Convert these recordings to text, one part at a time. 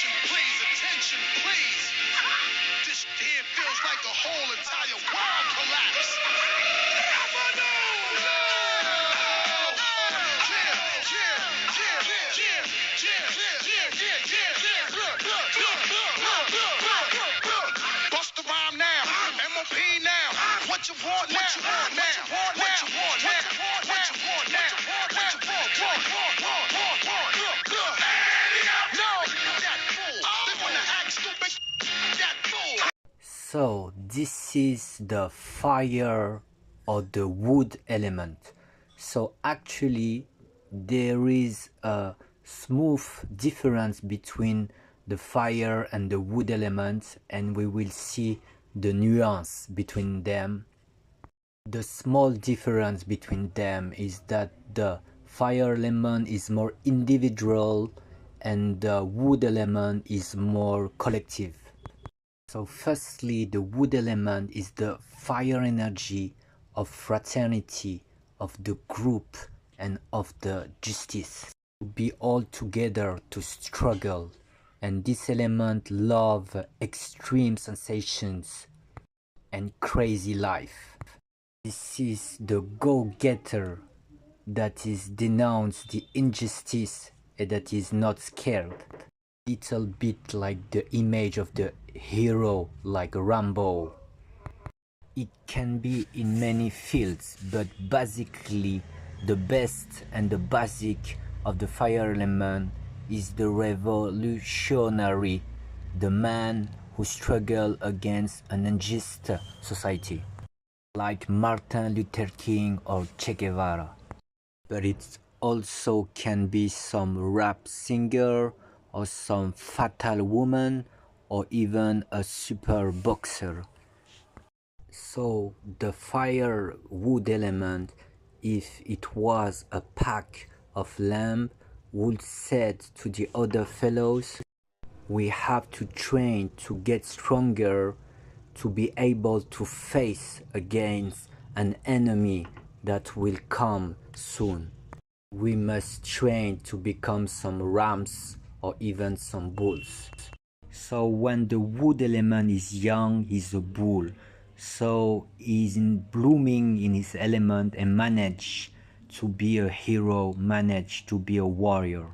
please, attention, please. This here feels like the whole entire world collapsed. Bust the rhyme now, MOP now. What you want now? What you want now? What you want now? What you want now? What you want? So this is the fire or the wood element. So actually there is a smooth difference between the fire and the wood element, and we will see the nuance between them. The small difference between them is that the fire element is more individual and the wood element is more collective. So firstly, the wood element is the fire energy of fraternity, of the group, and of the justice. To be all together to struggle. And this element love extreme sensations and crazy life. This is the go-getter that is denounce the injustice and that is not scared. Little bit like the image of the hero, like Rambo. It can be in many fields, but basically the best and the basic of the fire element is the revolutionary, the man who struggled against an unjust society, like Martin Luther King or Che Guevara. But it also can be some rap singer or some fatal woman or even a super boxer. So the fire wood element, if it was a pack of lamb, would said to the other fellows, we have to train to get stronger, to be able to face against an enemy that will come soon. We must train to become some rams or even some bulls. So when the wood element is young, he's a bull. So he's blooming in his element and manage to be a hero, manage to be a warrior.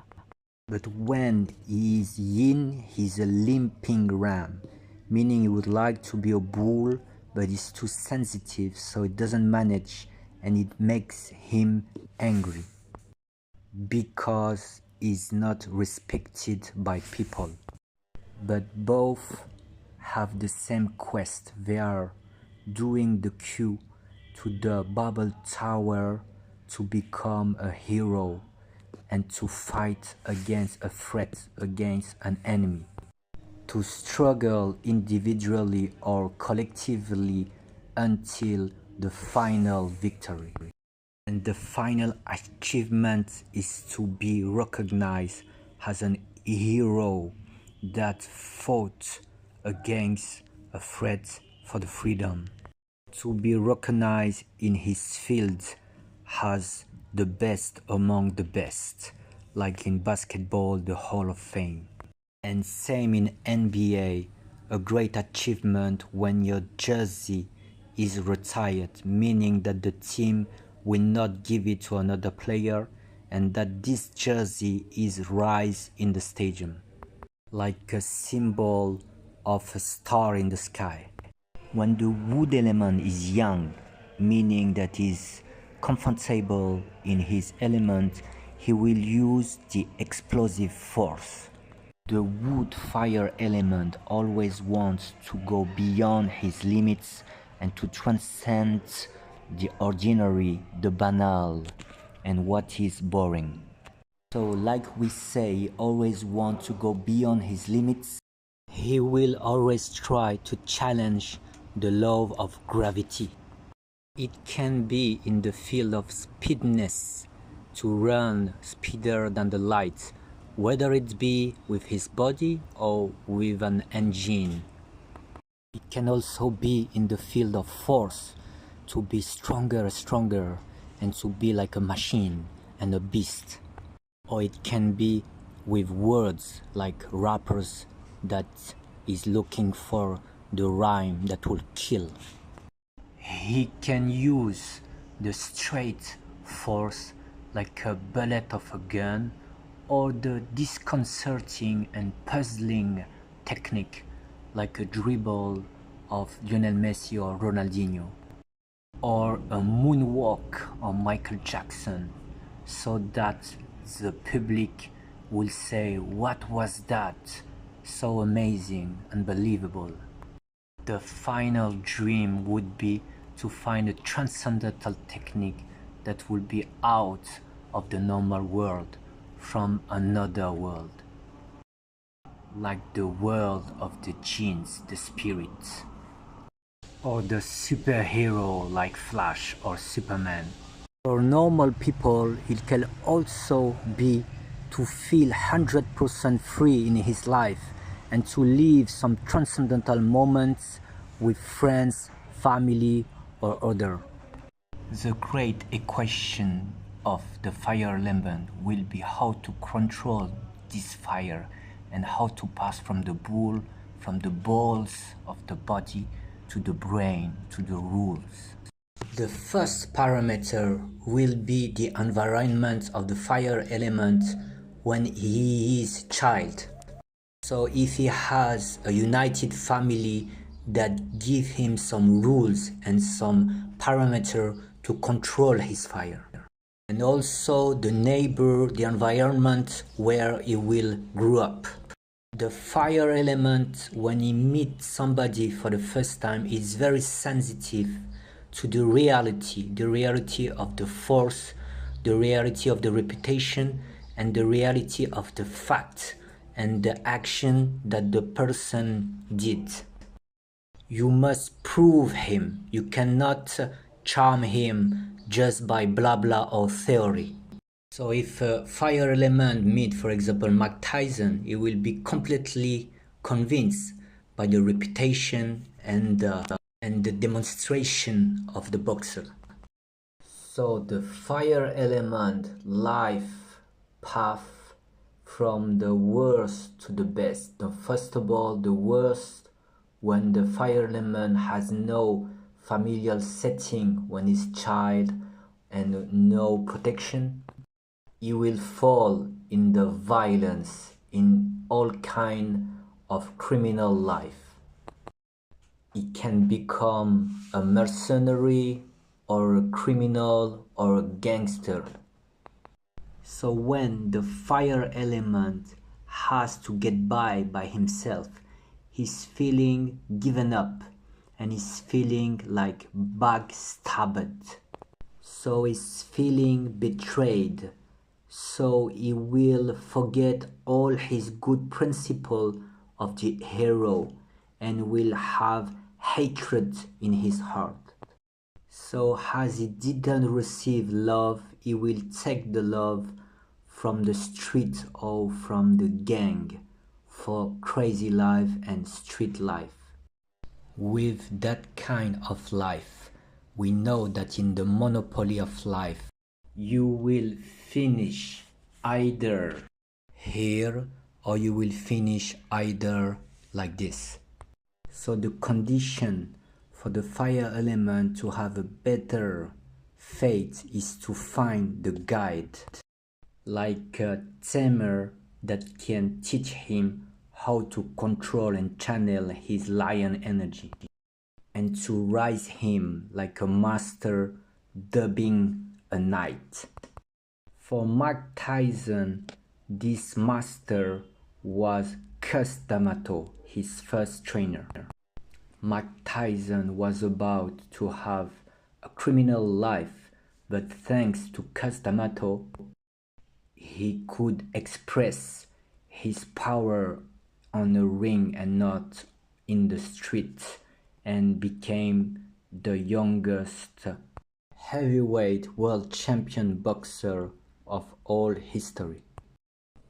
But when he is yin, he's a limping ram, meaning he would like to be a bull, but he's too sensitive, so it doesn't manage, and it makes him angry because he's not respected by people. But both have the same quest. They are doing the queue to the bubble tower to become a hero and to fight against a threat, against an enemy. To struggle individually or collectively until the final victory. And the final achievement is to be recognized as an hero that fought against a threat for the freedom. To be recognized in his field as the best among the best, like in basketball, the Hall of Fame. And same in NBA, a great achievement when your jersey is retired, meaning that the team will not give it to another player and that this jersey is raised in the stadium, like a symbol of a star in the sky. When the wood element is young, meaning that he's comfortable in his element, he will use the explosive force. The wood fire element always wants to go beyond his limits and to transcend the ordinary, the banal, and what is boring. So like we say, he always wants to go beyond his limits. He will always try to challenge the law of gravity. It can be in the field of speediness, to run speeder than the light, whether it be with his body or with an engine. It can also be in the field of force, to be stronger and to be like a machine and a beast. Or it can be with words like rappers that is looking for the rhyme that will kill. He can use the straight force like a bullet of a gun, or the disconcerting and puzzling technique like a dribble of Lionel Messi or Ronaldinho, or a moonwalk of Michael Jackson, so that the public will say, "What was that? So amazing, unbelievable." The final dream would be to find a transcendental technique that will be out of the normal world, from another world, like the world of the jinns, the spirits, or the superhero like Flash or Superman. For normal people, it can also be to feel 100% free in his life and to live some transcendental moments with friends, family, or other. The great equation of the fire element will be how to control this fire and how to pass from the balls of the body to the brain, to the rules. The first parameter will be the environment of the fire element when he is a child. So if he has a united family that give him some rules and some parameter to control his fire. And also the neighbor, the environment where he will grow up. The fire element, when he meets somebody for the first time, is very sensitive to the reality of the force, the reality of the reputation, and the reality of the fact and the action that the person did. You must prove him. You cannot charm him just by blah blah or theory. So if a fire element meet, for example, Mike Tyson, he will be completely convinced by the reputation and the demonstration of the boxer. So the fire element life path from the worst to the best. First of all, the worst, when the fire element has no familial setting, when he's child and no protection, he will fall in the violence, in all kind of criminal life. He can become a mercenary or a criminal or a gangster. So when the fire element has to get by himself, he's feeling given up and he's feeling like backstabbed. So he's feeling betrayed. So he will forget all his good principle of the hero and will have hatred in his heart. So as he didn't receive love, he will take the love from the street or from the gang for crazy life and street life. With that kind of life, we know that in the monopoly of life, you will finish either here or you will finish either like this. So the condition for the fire element to have a better fate is to find the guide, like a tamer that can teach him how to control and channel his lion energy, and to rise him like a master dubbing a knight. For Mike Tyson, this master was Cus D'Amato, his first trainer. Mike Tyson was about to have a criminal life, but thanks to Cus D'Amato, he could express his power on the ring and not in the street, and became the youngest heavyweight world champion boxer of all history.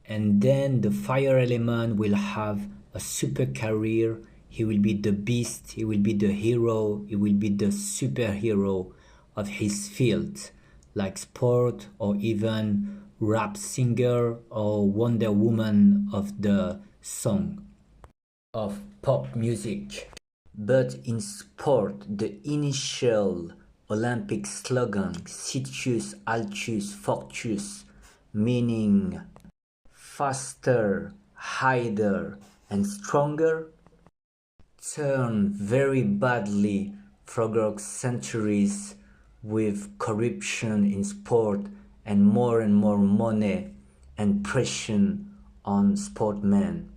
And then the fire element will have a super career. He will be the beast, he will be the hero, he will be the superhero of his field, like sport or even rap singer or Wonder Woman of the song of pop music. But in sport, the initial Olympic slogan Situs Altus Fortus, meaning faster, higher, and stronger, turned very badly throughout centuries with corruption in sport and more money and pressure on sportmen.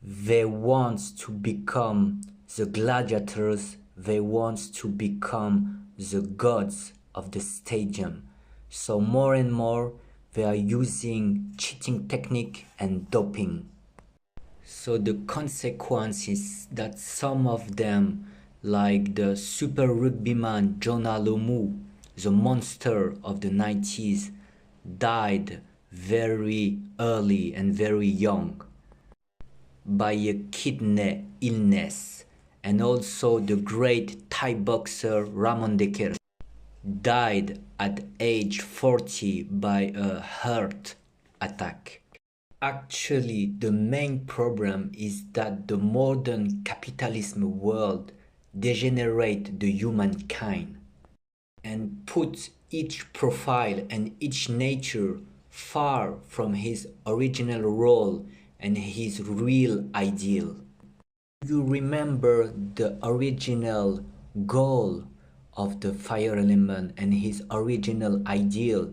They want to become the gladiators, they want to become the gods of the stadium. So more and more they are using cheating technique and doping. So the consequence is that some of them, like the super rugbyman Jonah Lomu, the monster of the 90s, died very early and very young by a kidney illness. And also the great Thai boxer Ramon Dekker died at age 40 by a heart attack. Actually, the main problem is that the modern capitalism world degenerate the humankind and put each profile and each nature far from his original role and his real ideal. You remember the original goal of the fire element and his original ideal,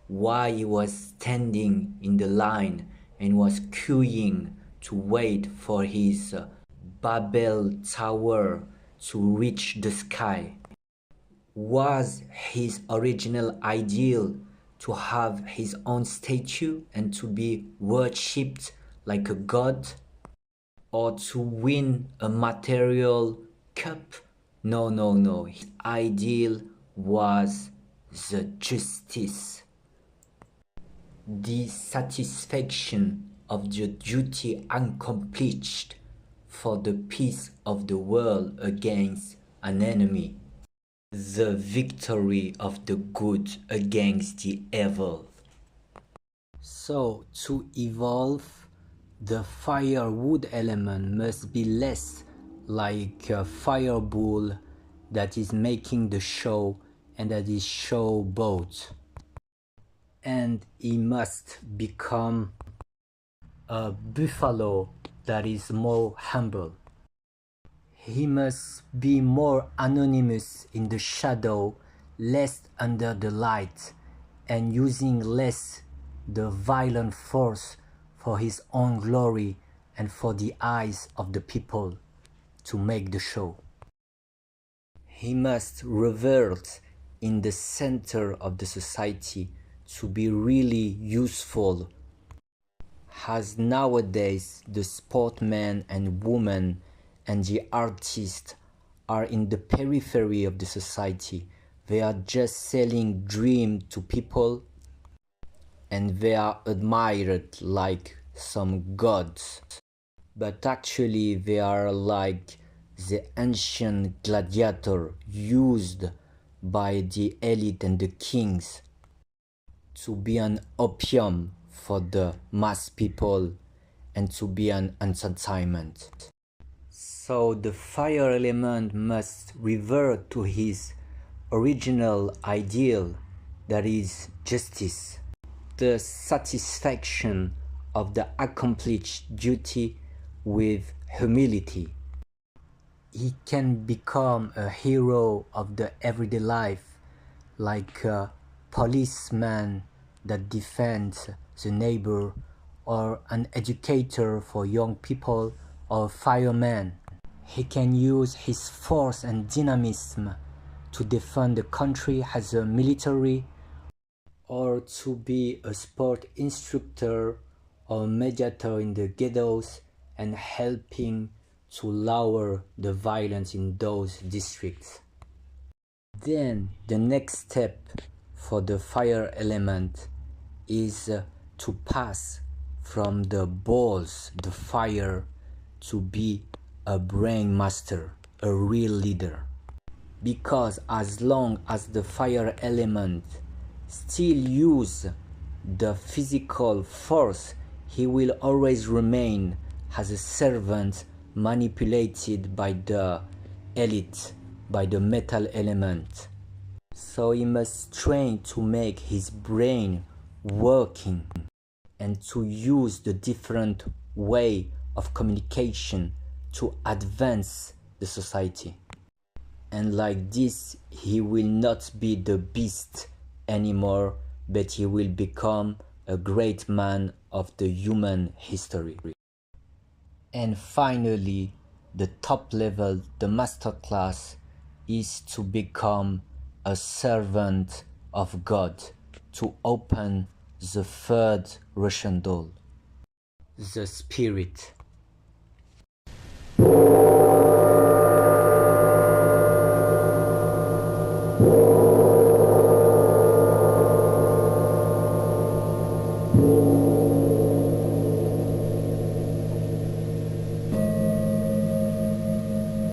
why he was standing in the line and was queuing to wait for his Babel tower to reach the sky. Was his original ideal to have his own statue and to be worshipped like a god? Or to win a material cup? No. His ideal was the justice, the satisfaction of the duty accomplished for the peace of the world against an enemy, the victory of the good against the evil. So to evolve, the firewood element must be less like a fireball that is making the show and that is showboat. And he must become a buffalo that is more humble. He must be more anonymous in the shadow, less under the light, and using less the violent force for his own glory and for the eyes of the people to make the show. He must revert in the center of the society to be really useful, as nowadays the sportmen and women and the artists are in the periphery of the society. They are just selling dream to people and they are admired like some gods. But actually they are like the ancient gladiator used by the elite and the kings to be an opium for the mass people and to be an entertainment. So the fire element must revert to his original ideal, that is justice, the satisfaction of the accomplished duty with humility. He can become a hero of the everyday life, like a policeman that defends the neighbor, or an educator for young people, or a fireman. He can use his force and dynamism to defend the country as a military, or to be a sport instructor or mediator in the ghettos and helping to lower the violence in those districts. Then the next step for the fire element is to pass from the balls, the fire, to be a brain master, a real leader. Because as long as the fire element still use the physical force, he will always remain as a servant manipulated by the elite, by the metal element. So he must train to make his brain working and to use the different way of communication to advance the society. And like this, he will not be the beast anymore, but he will become a great man of the human history. And finally, the top level, the master class, is to become a servant of God, to open the third Russian door, the spirit.